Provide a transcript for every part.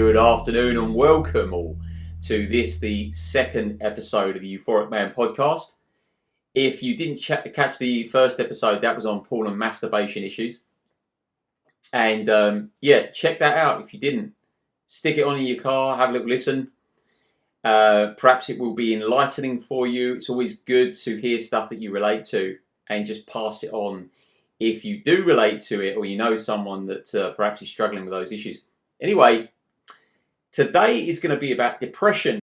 Good afternoon and welcome all to the second episode of the Euphoric Man podcast. If you didn't catch the first episode, that was on porn and masturbation issues. And check that out if you didn't. Stick it on in your car, have a little listen. Perhaps it will be enlightening for you. It's always good to hear stuff that you relate to and just pass it on if you do relate to it or you know someone that perhaps is struggling with those issues. Anyway, today is going to be about depression.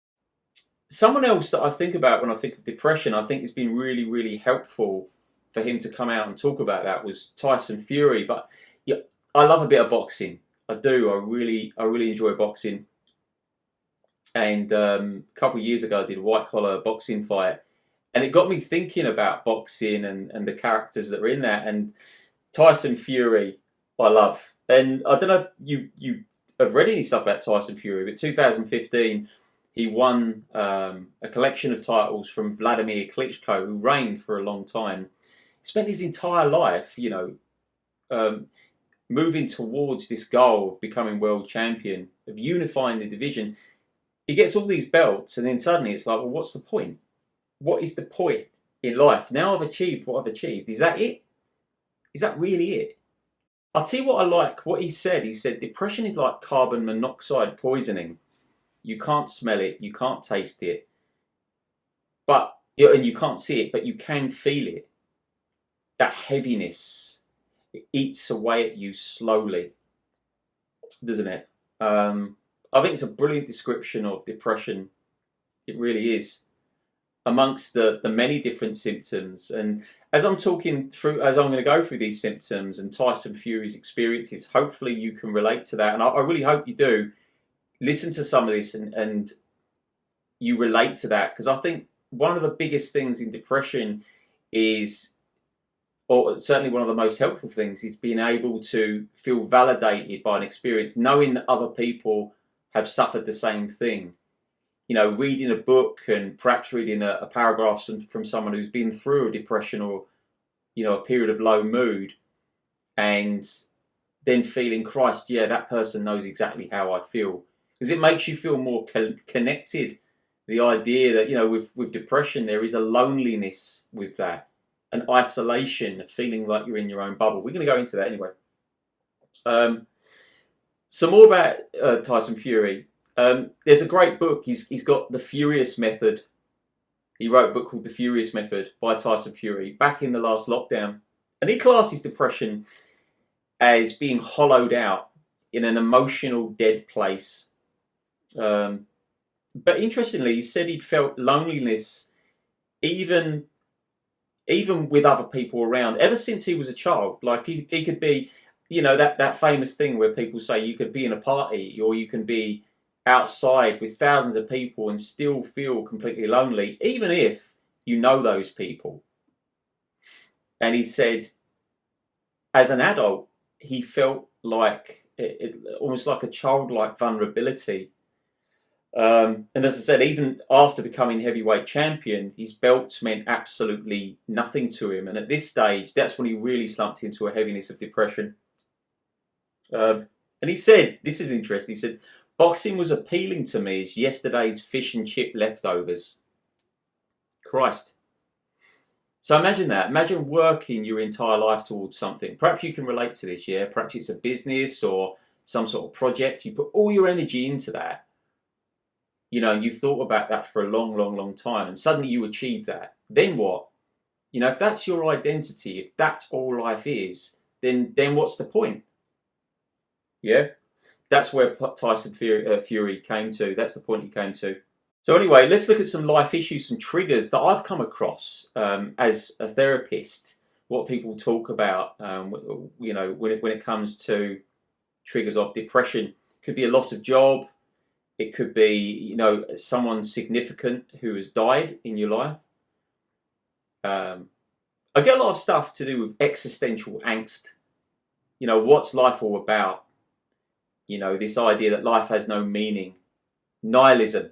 Someone else that I think about when I think of depression, I think it's been really, really helpful for him to come out and talk about that, was Tyson Fury. But yeah, I love a bit of boxing. I do. I really enjoy boxing. And a couple of years ago, I did a white collar boxing fight, and it got me thinking about boxing and the characters that are in that. And Tyson Fury, I love. And I don't know if you have read any stuff about Tyson Fury, but 2015, he won a collection of titles from Vladimir Klitschko, who reigned for a long time. He spent his entire life, moving towards this goal of becoming world champion, of unifying the division. He gets all these belts, and then suddenly it's like, well, what's the point? What is the point in life? Now I've achieved what I've achieved. Is that it? Is that really it? I'll tell you what I like, what he said. He said, depression is like carbon monoxide poisoning. You can't smell it, you can't taste it, and you can't see it, but you can feel it. That heaviness, it eats away at you slowly, doesn't it? I think it's a brilliant description of depression. It really is. Amongst the many different symptoms. And as I'm going to go through these symptoms and Tyson Fury's experiences, hopefully you can relate to that. And I really hope you do. Listen to some of this and you relate to that. Because I think one of the biggest things in depression is, or certainly one of the most helpful things, is being able to feel validated by an experience, knowing that other people have suffered the same thing. You know, reading a book and perhaps reading a paragraph from someone who's been through a depression or, a period of low mood, and then feeling, Christ, yeah, that person knows exactly how I feel. Because it makes you feel more connected. The idea that, with depression, there is a loneliness with that, an isolation, a feeling like you're in your own bubble. We're going to go into that anyway. Some more about Tyson Fury. There's a great book. He's got The Furious Method. He wrote a book called The Furious Method by Tyson Fury back in the last lockdown. And he classes depression as being hollowed out in an emotional dead place. But interestingly, he said he'd felt loneliness even with other people around ever since he was a child. Like he could be, that famous thing where people say you could be in a party or you can be outside with thousands of people and still feel completely lonely, even if you know those people. And he said, as an adult, he felt like almost like a childlike vulnerability. And as I said, even after becoming heavyweight champion, his belts meant absolutely nothing to him. And at this stage, that's when he really slumped into a heaviness of depression. And he said, this is interesting, he said, boxing was appealing to me as yesterday's fish and chip leftovers. Christ. So imagine that. Imagine working your entire life towards something. Perhaps you can relate to this, yeah? Perhaps it's a business or some sort of project. You put all your energy into that. And you thought about that for a long, long, long time. And suddenly you achieve that. Then what? If that's your identity, if that's all life is, then what's the point? Yeah? That's where Tyson Fury came to. That's the point he came to. So anyway, let's look at some life issues, some triggers that I've come across as a therapist. What people talk about, when it comes to triggers of depression. It could be a loss of job. It could be, someone significant who has died in your life. I get a lot of stuff to do with existential angst. What's life all about? This idea that life has no meaning, nihilism,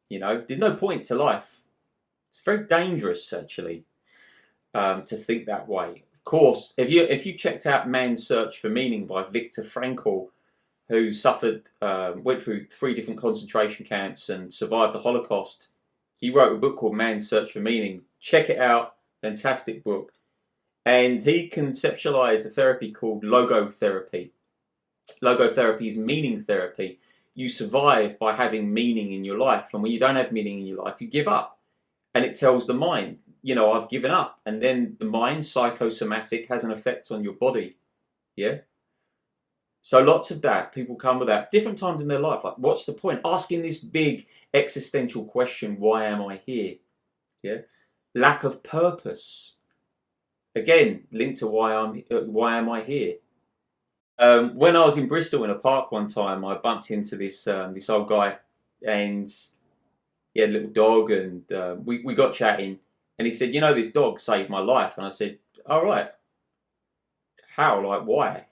there's no point to life. It's very dangerous, actually, to think that way. Of course, if you checked out Man's Search for Meaning by Viktor Frankl, who suffered, went through 3 different concentration camps and survived the Holocaust. He wrote a book called Man's Search for Meaning. Check it out. Fantastic book. And he conceptualized a therapy called logotherapy. Logotherapy is meaning therapy. You survive by having meaning in your life. And when you don't have meaning in your life, you give up. And it tells the mind, I've given up. And then the mind, psychosomatic, has an effect on your body. Yeah? So lots of that. People come with that. Different times in their life. Like, what's the point? Asking this big existential question, why am I here? Yeah? Lack of purpose. Again, linked to why am I here? When I was in Bristol in a park one time, I bumped into this old guy, and he had a little dog, and we got chatting, and he said, this dog saved my life. And I said, all right, how? Like, why?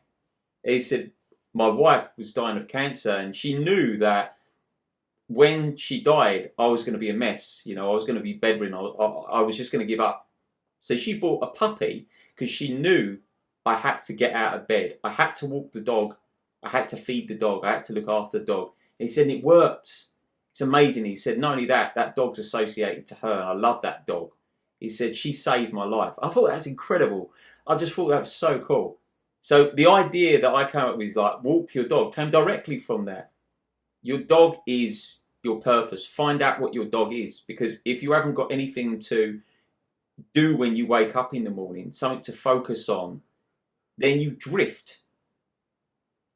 He said, my wife was dying of cancer, and she knew that when she died, I was going to be a mess. I was going to be bedridden. I was just going to give up. So she bought a puppy because she knew I had to get out of bed. I had to walk the dog. I had to feed the dog. I had to look after the dog. And he said, and it worked. It's amazing. He said, not only that, that dog's associated to her. And I love that dog. He said, she saved my life. I thought that's incredible. I just thought that was so cool. So the idea that I came up with, like, walk your dog, came directly from that. Your dog is your purpose. Find out what your dog is. Because if you haven't got anything to do when you wake up in the morning, something to focus on, then you drift.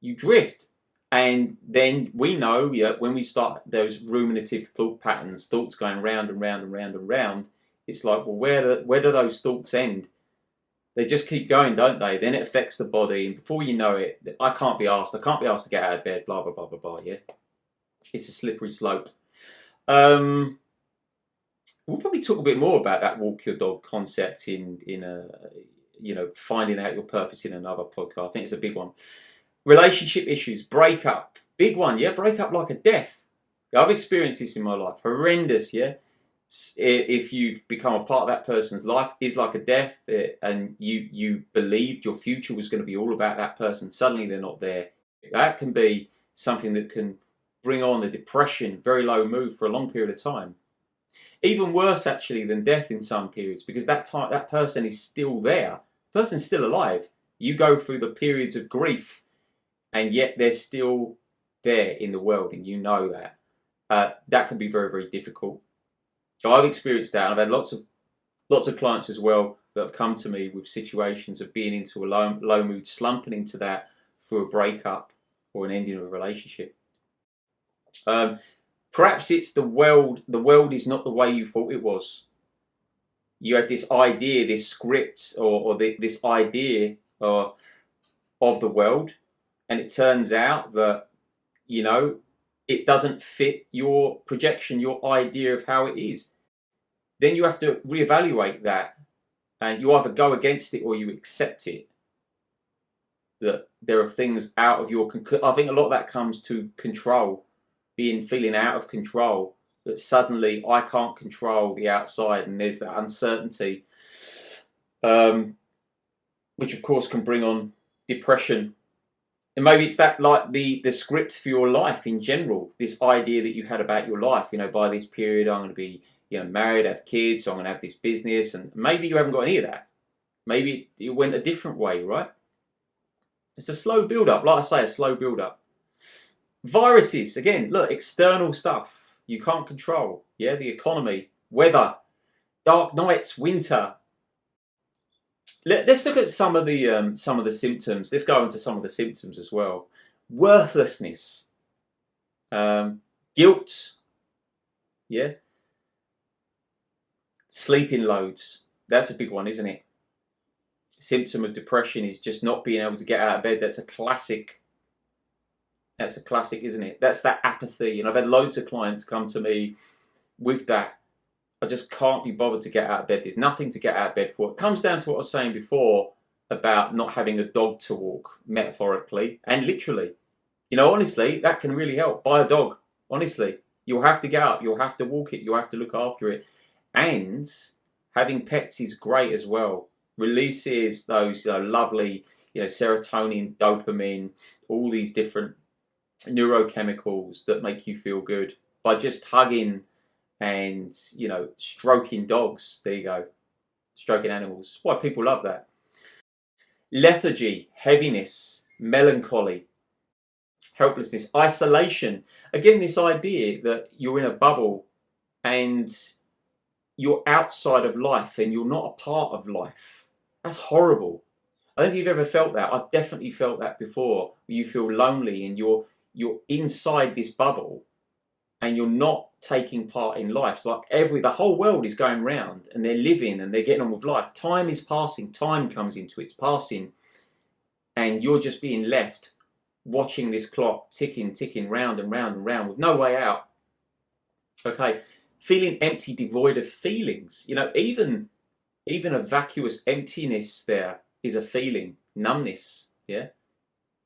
You drift. And then we know, when we start those ruminative thought patterns, thoughts going round and round and round and round, it's like, well, where do those thoughts end? They just keep going, don't they? Then it affects the body, and before you know it, I can't be asked to get out of bed, blah, blah, blah, blah, blah, yeah? It's a slippery slope. We'll probably talk a bit more about that walk your dog concept in finding out your purpose in another podcast. I think it's a big one. Relationship issues, breakup, big one, yeah? Breakup like a death. I've experienced this in my life. Horrendous, yeah? If you've become a part of that person's life, is like a death, and you believed your future was going to be all about that person. Suddenly they're not there. That can be something that can bring on a depression, very low mood for a long period of time. Even worse, actually, than death in some periods, because that person is still there. The person's still alive. You go through the periods of grief, and yet they're still there in the world, and you know that. That can be very, very difficult. So I've experienced that. I've had lots of clients as well that have come to me with situations of being into a low mood, slumping into that for a breakup or an ending of a relationship. Perhaps it's the world. The world is not the way you thought it was. You had this idea, this script, or this idea of the world, and it turns out that, it doesn't fit your projection, your idea of how it is. Then you have to reevaluate that, and you either go against it or you accept it. That there are things out of your control. I think a lot of that comes to control, feeling out of control. That suddenly I can't control the outside, and there's that uncertainty, which of course can bring on depression. And maybe it's that, like the script for your life in general, this idea that you had about your life, by this period I'm going to be, married, have kids, so I'm going to have this business, and maybe you haven't got any of that. Maybe it went a different way, right? It's a slow build-up, like I say, a slow build-up. Viruses, again, look, external stuff you can't control, yeah, the economy, weather, dark nights, winter. Let's look at some of the symptoms. Let's go into some of the symptoms as well. Worthlessness, guilt, yeah. Sleeping loads. That's a big one, isn't it? Symptom of depression is just not being able to get out of bed. That's a classic. That's a classic, isn't it? That's that apathy. And I've had loads of clients come to me with that. I just can't be bothered to get out of bed. There's nothing to get out of bed for. It comes down to what I was saying before about not having a dog to walk, metaphorically and literally. Honestly, that can really help. Buy a dog. Honestly, you'll have to get up. You'll have to walk it. You'll have to look after it. And having pets is great as well. Releases those lovely, serotonin, dopamine, all these different neurochemicals that make you feel good by just hugging and, you know, stroking dogs. There you go, stroking animals. Why people love that. Lethargy, heaviness, melancholy, helplessness, isolation. Again, this idea that you're in a bubble and you're outside of life and you're not a part of life. That's horrible. I don't know if you've ever felt that. I've definitely felt that before. You feel lonely and you're inside this bubble and you're not taking part in life. It's like the whole world is going round and they're living and they're getting on with life. Time is passing. Time comes into its passing, and you're just being left watching this clock ticking round and round and round with no way out. Okay, feeling empty, devoid of feelings. You know, even a vacuous emptiness there is a feeling. Numbness. Yeah,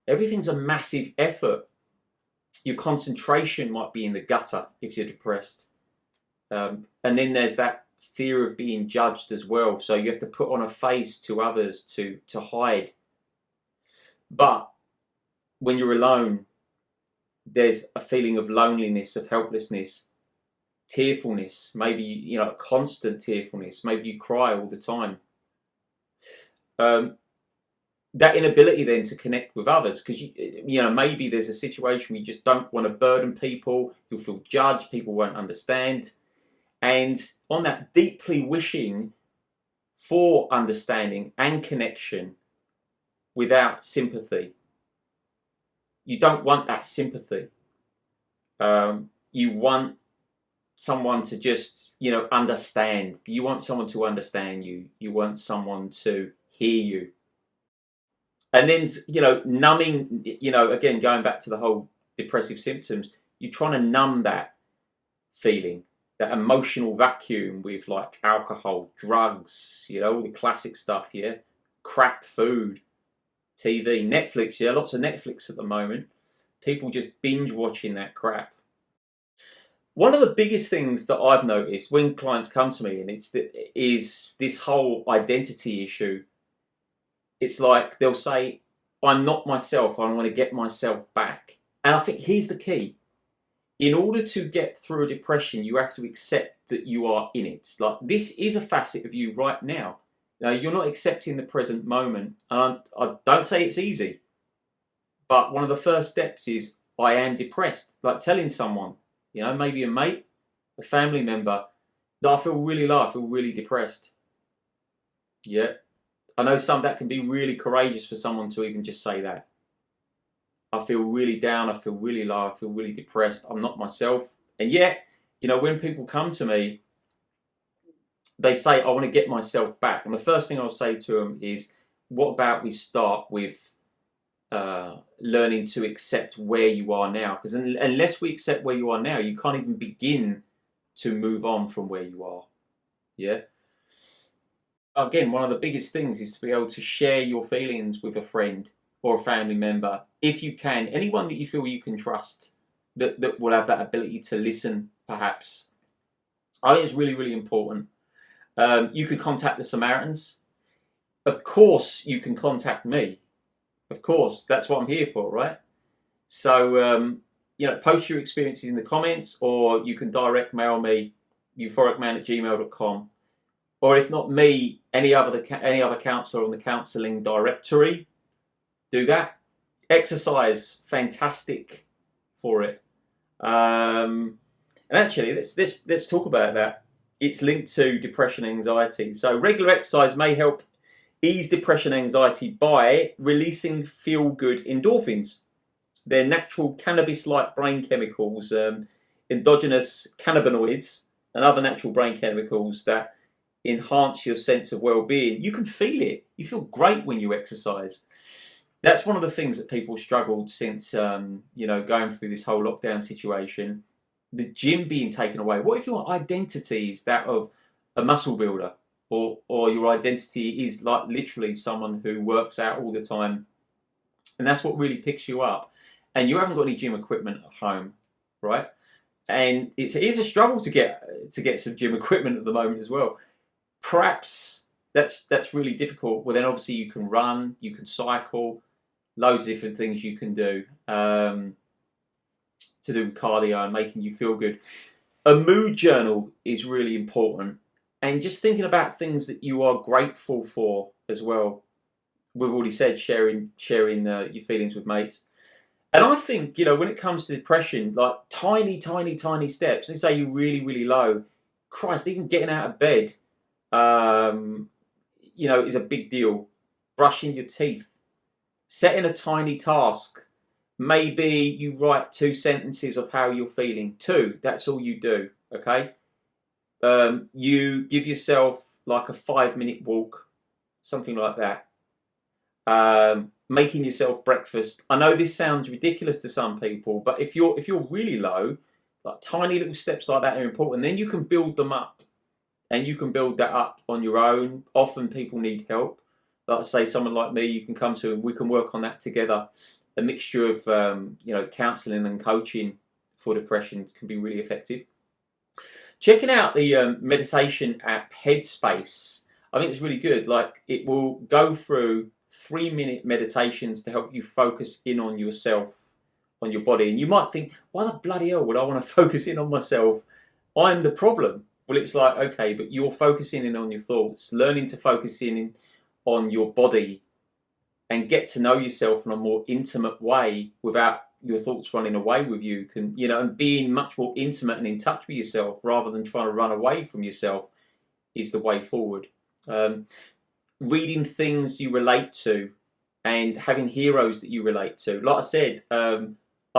everything's a massive effort. Your concentration might be in the gutter if you're depressed. And then there's that fear of being judged as well. So you have to put on a face to others to hide. But when you're alone, there's a feeling of loneliness, of helplessness, tearfulness, maybe, you know, constant tearfulness. Maybe you cry all the time. That inability then to connect with others, because you know, maybe there's a situation where you just don't want to burden people, you'll feel judged, people won't understand, and on that deeply wishing for understanding and connection without sympathy. You don't want that sympathy. You want someone to just, you know, understand. You want someone to understand you. You want someone to hear you. And then, you know, numbing, you know, again, going back to the whole depressive symptoms, you're trying to numb that feeling, that emotional vacuum with like alcohol, drugs, you know, all the classic stuff, yeah? Crap food, TV, Netflix, yeah? Lots of Netflix at the moment. People just binge watching that crap. One of the biggest things that I've noticed when clients come to me, and is this whole identity issue. It's like they'll say, I'm not myself, I want to get myself back. And I think here's the key. In order to get through a depression, you have to accept that you are in it. Like, this is a facet of you right now. Now, you're not accepting the present moment. And I don't say it's easy. But one of the first steps is, I am depressed. Like telling someone, you know, maybe a mate, a family member, that I feel really low, I feel really depressed. Yeah. I know that can be really courageous for someone to even just say that. I feel really down, I feel really low, I feel really depressed, I'm not myself. And yet, you know, when people come to me, they say, I want to get myself back. And the first thing I'll say to them is, what about we start with learning to accept where you are now? Because unless we accept where you are now, you can't even begin to move on from where you are. Yeah. Again, one of the biggest things is to be able to share your feelings with a friend or a family member, if you can, anyone that you feel you can trust, that will have that ability to listen, perhaps. I think it's really, really important. You could contact the Samaritans. Of course, you can contact me. Of course, that's what I'm here for, right? So, you know, post your experiences in the comments, or you can direct mail me, euphoricman@gmail.com. Or if not me, any other counsellor on the counselling directory, do that. Exercise, fantastic for it. And actually, let's talk about that. It's linked to depression and anxiety. So regular exercise may help ease depression and anxiety by releasing feel-good endorphins. They're natural cannabis-like brain chemicals, endogenous cannabinoids, and other natural brain chemicals that enhance your sense of well-being. You can feel it. You feel great when you exercise. That's one of the things that people struggled since, you know, going through this whole lockdown situation. The gym being taken away. What if your identity is that of a muscle builder, or your identity is like literally someone who works out all the time, and that's what really picks you up, and you haven't got any gym equipment at home, right? And it is a struggle to get some gym equipment at the moment as well. Perhaps that's really difficult. Well, then obviously you can run, you can cycle, loads of different things you can do. to do with cardio and making you feel good. A mood journal is really important, and just thinking about things that you are grateful for as well. We've already said sharing your feelings with mates. And I think, when it comes to depression, like tiny steps. Let's say you're really, really low. Christ, even getting out of bed, is a big deal. Brushing your teeth, setting a tiny task. Maybe you write 2 sentences of how you're feeling. 2, that's all you do, okay? You give yourself like a 5-minute walk, something like that. Making yourself breakfast. I know this sounds ridiculous to some people, but if you're really low, like tiny little steps like that are important. Then you can build them up, and you can build that up on your own. Often people need help. Like I say, someone like me, you can come to, and we can work on that together. A mixture of counselling and coaching for depression can be really effective. Checking out the meditation app Headspace, I think it's really good. Like, it will go through 3-minute meditations to help you focus in on yourself, on your body. And you might think, why the bloody hell would I want to focus in on myself? I'm the problem. Well, it's like, okay, but you're focusing in on your thoughts, learning to focus in on your body and get to know yourself in a more intimate way without your thoughts running away with you. And being much more intimate and in touch with yourself rather than trying to run away from yourself is the way forward. Reading things you relate to and having heroes that you relate to. Like I said, I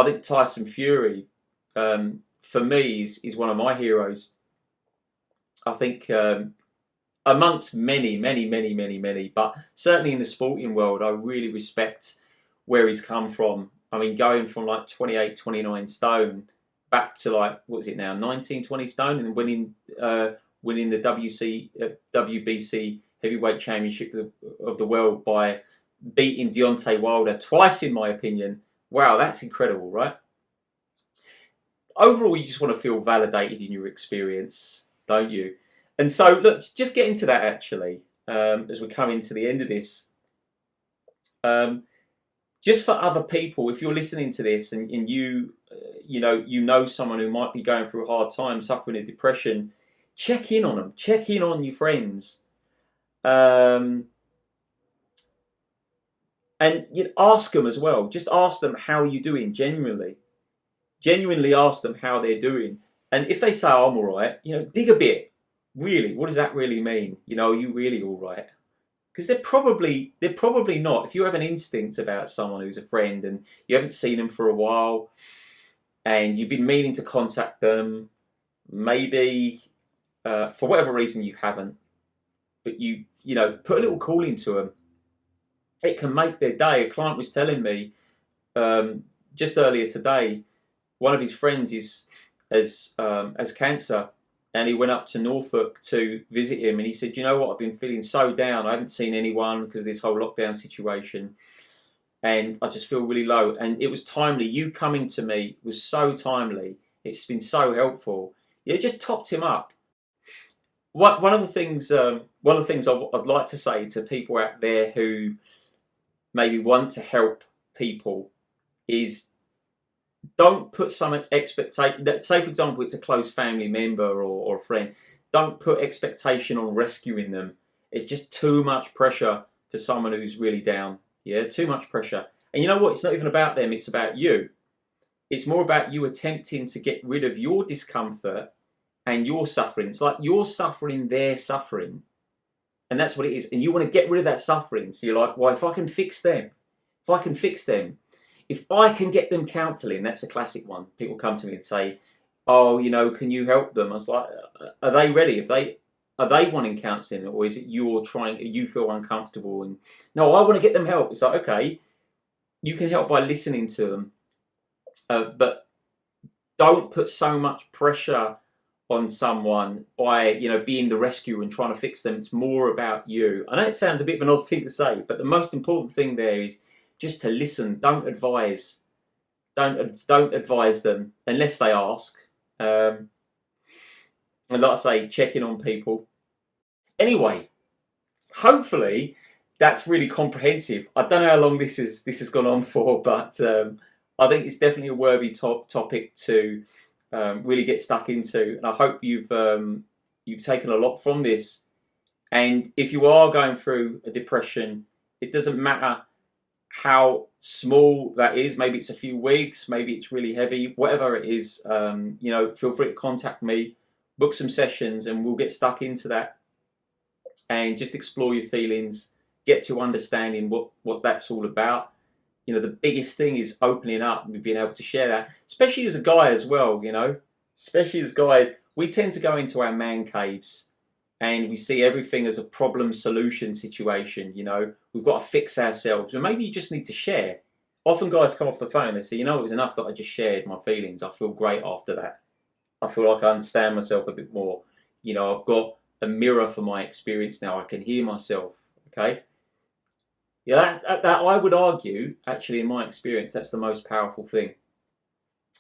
think Tyson Fury, for me, is one of my heroes. I think amongst many, but certainly in the sporting world, I really respect where he's come from. I mean, going from like 28, 29 stone back to like, what is it now, 19, 20 stone, and winning the WBC heavyweight championship of the world by beating Deontay Wilder twice, in my opinion. Wow, that's incredible, right? Overall, you just want to feel validated in your experience, don't you? And so, look, just get into that actually, as we come into the end of this. Just for other people, if you're listening to this and you know someone who might be going through a hard time, suffering of depression, check in on them. Check in on your friends. And ask them as well. Just ask them, how are you doing? Genuinely ask them how they're doing. And if they say, oh, I'm all right, dig a bit. Really, what does that really mean? Are you really all right? Because they're probably not. If you have an instinct about someone who's a friend and you haven't seen them for a while and you've been meaning to contact them, maybe for whatever reason you haven't, but you put a little call into them. It can make their day. A client was telling me just earlier today, one of his friends has cancer, and he went up to Norfolk to visit him, and he said, you know what, I've been feeling so down. I haven't seen anyone because of this whole lockdown situation, and I just feel really low. And it was timely. You coming to me was so timely. It's been so helpful. It just topped him up. One of the things I'd like to say to people out there who maybe want to help people is, don't put so much expectation. Say, for example, it's a close family member or a friend. Don't put expectation on rescuing them. It's just too much pressure for someone who's really down. Yeah, too much pressure. And you know what? It's not even about them. It's about you. It's more about you attempting to get rid of your discomfort and your suffering. It's like you're suffering, they're suffering. And that's what it is. And you want to get rid of that suffering. So you're like, well, if I can fix them, if I can get them counselling, that's a classic one. People come to me and say, oh, can you help them? I was like, are they ready? Are they wanting counselling, or is it you feel uncomfortable? And no, I want to get them help. It's like, okay, you can help by listening to them. But don't put so much pressure on someone by being the rescuer and trying to fix them. It's more about you. I know it sounds a bit of an odd thing to say, but the most important thing there is just to listen. Don't advise them unless they ask. And like I say, check in on people. Anyway, hopefully that's really comprehensive. I don't know how long this has gone on for, but I think it's definitely a worthy topic to really get stuck into, and I hope you've taken a lot from this. And if you are going through a depression, it doesn't matter how small that is. Maybe it's a few weeks, maybe it's really heavy, whatever it is. Feel free to contact me, book some sessions, and we'll get stuck into that and just explore your feelings, get to understanding what that's all about. The biggest thing is opening up and being able to share that, especially as a guy as well. Especially as guys, we tend to go into our man caves and we see everything as a problem solution situation. We've got to fix ourselves, and maybe you just need to share. Often guys come off the phone and they say, it was enough that I just shared my feelings. I feel great after that. I feel like I understand myself a bit more. I've got a mirror for my experience now. I can hear myself. Okay. Yeah, that I would argue, actually, in my experience, that's the most powerful thing.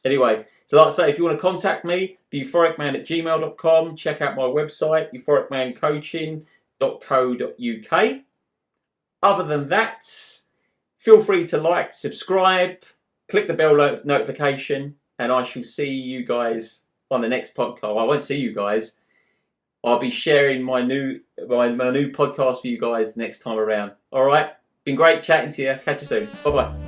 Anyway, so like I say, if you want to contact me, theeuphoricman@gmail.com. Check out my website, euphoricmancoaching.co.uk. Other than that, feel free to like, subscribe, click the bell notification, and I shall see you guys on the next podcast. I won't see you guys. I'll be sharing my new podcast for you guys next time around. All right? Been great chatting to you. Catch you soon. Bye-bye.